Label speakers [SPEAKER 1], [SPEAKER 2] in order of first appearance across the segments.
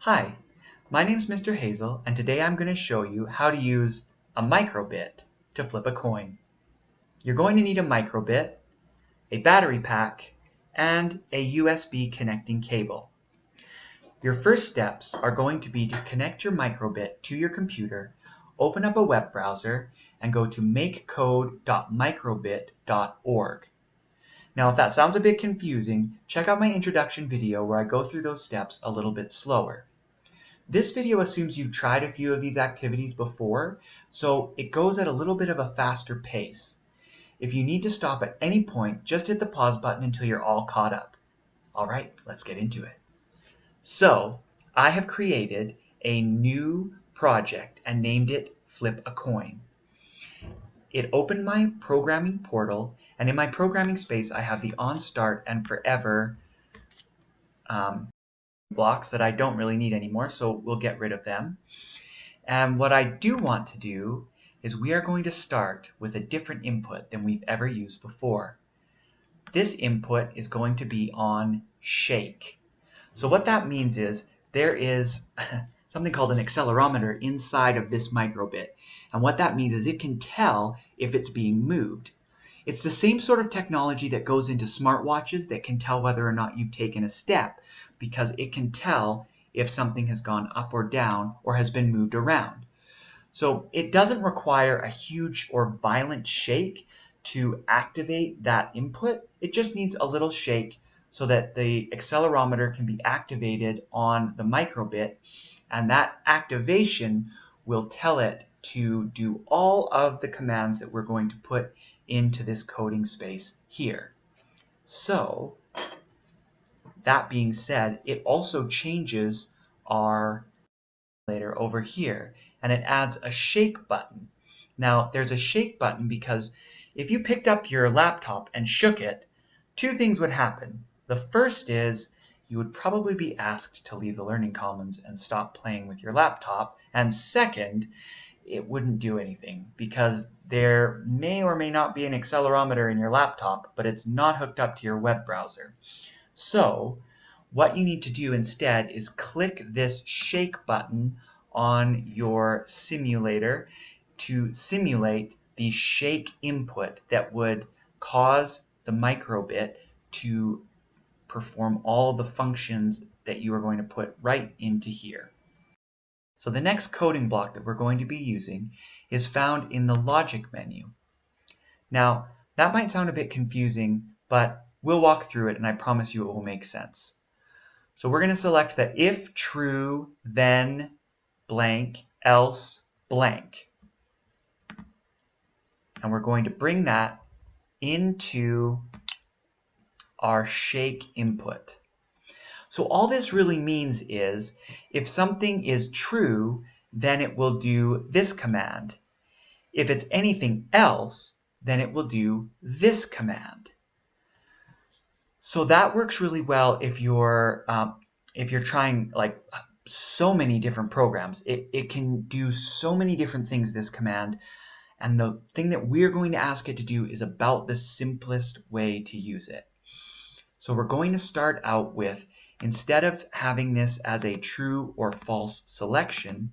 [SPEAKER 1] Hi, my name is Mr. Hazel, and today I'm going to show you how to use a microbit to flip a coin. You're going to need a microbit, a battery pack, and a USB connecting cable. Your first steps are going to be to connect your microbit to your computer, open up a web browser, and go to makecode.microbit.org. Now, if that sounds a bit confusing, check out my introduction video where I go through those steps a little bit slower. This video assumes you've tried a few of these activities before, so it goes at a little bit of a faster pace. If you need to stop at any point, just hit the pause button until you're all caught up. All right, let's get into it. So, I have created a new project and named it Flip a Coin. It opened my programming portal, and in my programming space, I have the on, start, and forever blocks that I don't really need anymore, so we'll get rid of them. And what I do want to do is we are going to start with a different input than we've ever used before. This input is going to be on shake. So what that means is there is something called an accelerometer inside of this microbit. And what that means is it can tell if it's being moved. It's the same sort of technology that goes into smartwatches that can tell whether or not you've taken a step, because it can tell if something has gone up or down or has been moved around. So it doesn't require a huge or violent shake to activate that input. It just needs a little shake so that the accelerometer can be activated on the microbit, and that activation will tell it to do all of the commands that we're going to put into this coding space here. So that being said, it also changes our later over here, and it adds a shake button. Now, there's a shake button because if you picked up your laptop and shook it, two things would happen. The first is you would probably be asked to leave the Learning Commons and stop playing with your laptop. And second, it wouldn't do anything because there may or may not be an accelerometer in your laptop, but it's not hooked up to your web browser. So what you need to do instead is click this shake button on your simulator to simulate the shake input that would cause the microbit to perform all the functions that you are going to put right into here. So the next coding block that we're going to be using is found in the logic menu. Now, that might sound a bit confusing, but we'll walk through it and I promise you it will make sense. So we're going to select the if true, then blank, else blank. And we're going to bring that into our shake input. So all this really means is if something is true, then it will do this command. If it's anything else, then it will do this command. So that works really well if you're trying like so many different programs. It can do so many different things, this command. And the thing that we're going to ask it to do is about the simplest way to use it. So we're going to start out with, instead of having this as a true or false selection,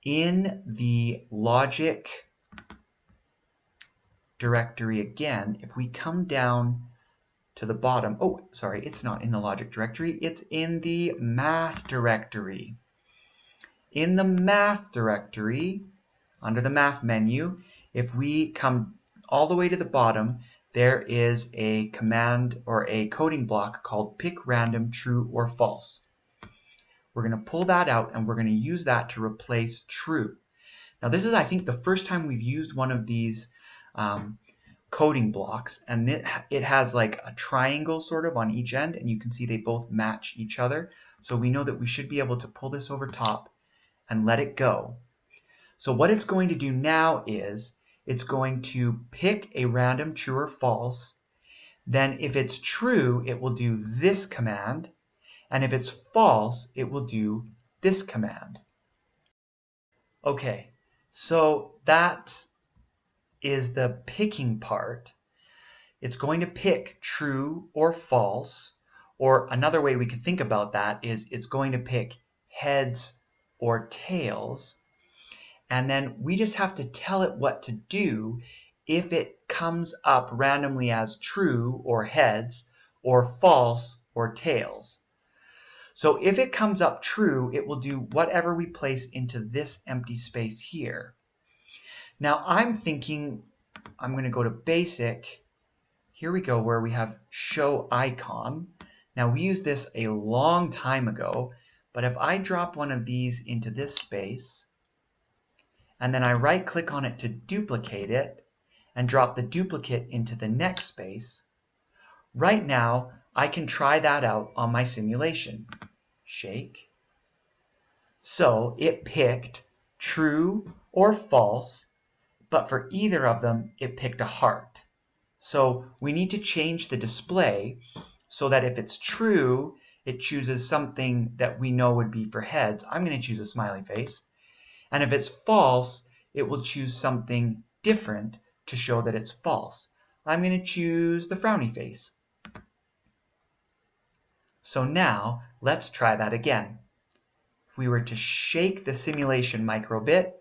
[SPEAKER 1] in the logic directory again, if we come down to the bottom, oh, sorry, it's not in the logic directory, it's in the math directory. In the math directory, under the math menu, if we come all the way to the bottom, there is a command or a coding block called pick random true or false. We're going to pull that out and we're going to use that to replace true. Now this is, I think, the first time we've used one of these coding blocks, and it has like a triangle sort of on each end, and you can see they both match each other. So we know that we should be able to pull this over top and let it go. So what it's going to do now is it's going to pick a random true or false. Then if it's true, it will do this command. And if it's false, it will do this command. Okay, so that is the picking part. It's going to pick true or false, or another way we could think about that is it's going to pick heads or tails. And then we just have to tell it what to do if it comes up randomly as true or heads or false or tails. So if it comes up true, it will do whatever we place into this empty space here. Now I'm thinking I'm going to go to basic. Here we go where we have show icon. Now we used this a long time ago, but if I drop one of these into this space, and then I right click on it to duplicate it and drop the duplicate into the next space, right now I can try that out on my simulation. Shake. So it picked true or false, but for either of them it picked a heart. So we need to change the display so that if it's true, it chooses something that we know would be for heads. I'm going to choose a smiley face. And if it's false, it will choose something different to show that it's false. I'm going to choose the frowny face. So now let's try that again. If we were to shake the simulation microbit,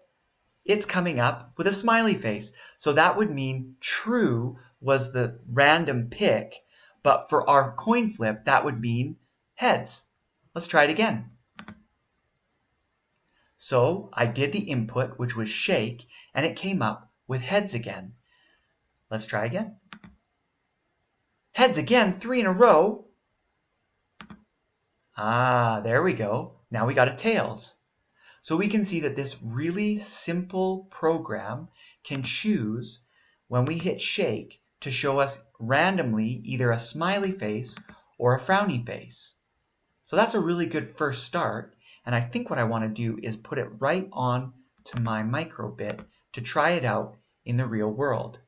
[SPEAKER 1] it's coming up with a smiley face. So that would mean true was the random pick, but for our coin flip, that would mean heads. Let's try it again. So I did the input, which was shake, and it came up with heads again. Let's try again. Heads again, 3 in a row. Ah, there we go. Now we got a tails. So we can see that this really simple program can choose when we hit shake to show us randomly either a smiley face or a frowny face. So that's a really good first start. And I think what I want to do is put it right on to my microbit to try it out in the real world.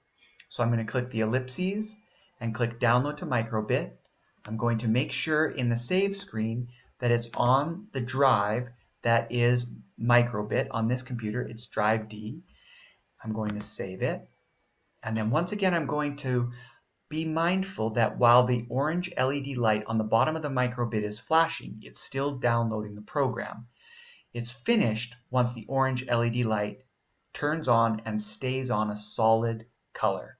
[SPEAKER 1] So I'm going to click the ellipses and click download to microbit. I'm going to make sure in the save screen that it's on the drive that is microbit on this computer. It's drive D. I'm going to save it. And then once again, I'm going to be mindful that while the orange LED light on the bottom of the microbit is flashing, it's still downloading the program. It's finished once the orange LED light turns on and stays on a solid color.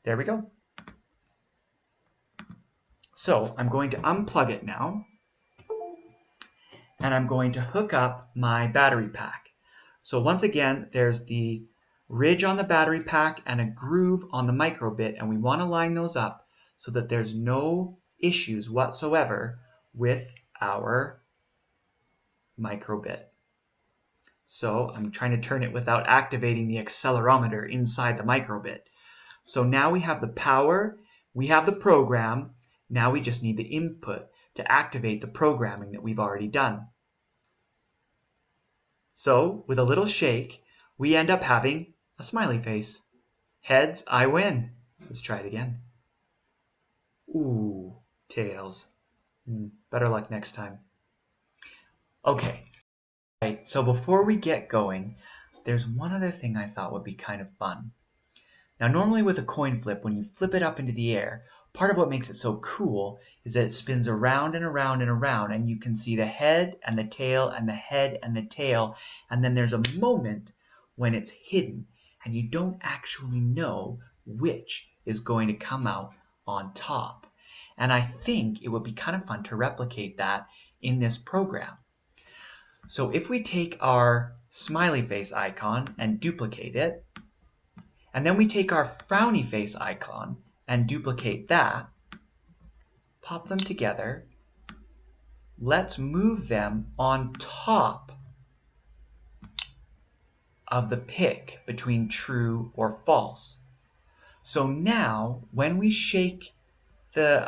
[SPEAKER 1] There we go. So I'm going to unplug it now, and I'm going to hook up my battery pack. So once again, there's the ridge on the battery pack and a groove on the microbit, and we want to line those up so that there's no issues whatsoever with our microbit. So I'm trying to turn it without activating the accelerometer inside the microbit. So now we have the power, we have the program, now we just need the input to activate the programming that we've already done. So with a little shake, we end up having a smiley face. Heads, I win. Let's try it again. Ooh, tails. Better luck next time. Okay. Right, so before we get going, there's one other thing I thought would be kind of fun. Now, normally with a coin flip, when you flip it up into the air, part of what makes it so cool is that it spins around and around and around, and you can see the head and the tail and the head and the tail, and then there's a moment when it's hidden, and you don't actually know which is going to come out on top. And I think it would be kind of fun to replicate that in this program. So if we take our smiley face icon and duplicate it, and then we take our frowny face icon and duplicate that, pop them together. Let's move them on top of the pick between true or false. So now when we shake the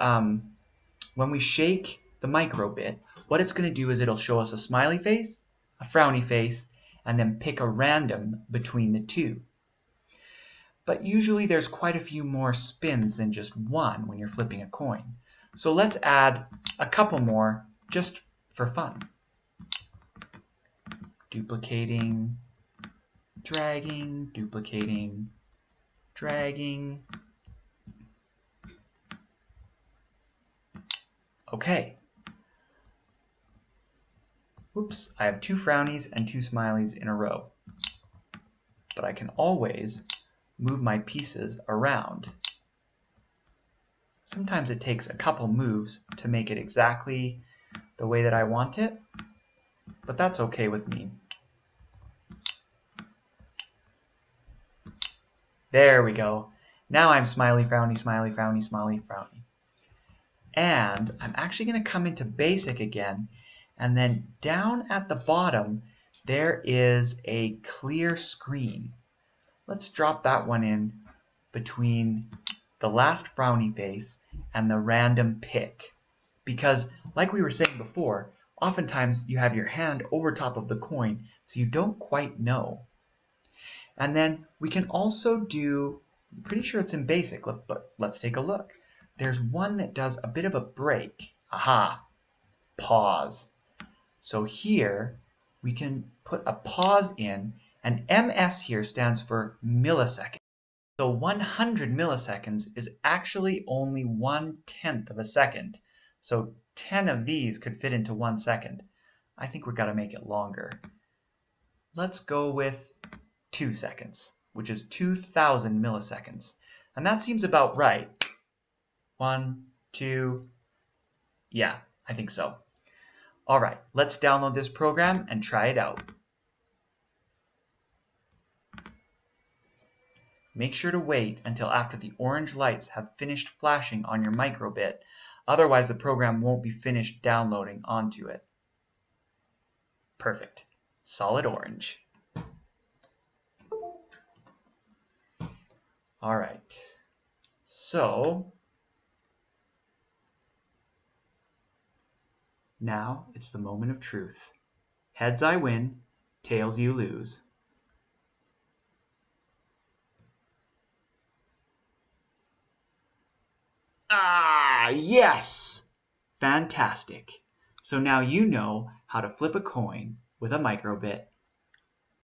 [SPEAKER 1] microbit, what it's going to do is it'll show us a smiley face, a frowny face, and then pick a random between the two. But usually there's quite a few more spins than just one when you're flipping a coin. So let's add a couple more just for fun. Duplicating, dragging, duplicating, dragging. Okay. Oops, I have 2 frownies and 2 smileys in a row. But I can always move my pieces around. Sometimes it takes a couple moves to make it exactly the way that I want it, but that's okay with me. There we go. Now I'm smiley, frowny, smiley, frowny, smiley, frowny. And I'm actually going to come into basic again, and then down at the bottom there is a clear screen. Let's drop that one in between the last frowny face and the random pick. Because like we were saying before, oftentimes you have your hand over top of the coin, so you don't quite know. And then we can also do, I'm pretty sure it's in basic, but let's take a look. There's one that does a bit of a break. Aha, pause. So here we can put a pause in, and MS here stands for millisecond. So 100 milliseconds is actually only 1/10 of a second. So 10 of these could fit into 1 second. I think we've got to make it longer. Let's go with 2 seconds, which is 2,000 milliseconds. And that seems about right. 1, 2, yeah, I think so. All right, let's download this program and try it out. Make sure to wait until after the orange lights have finished flashing on your microbit, otherwise the program won't be finished downloading onto it. Perfect. Solid orange. All right. So now it's the moment of truth. Heads I win, tails you lose. Ah, yes! Fantastic. So now you know how to flip a coin with a microbit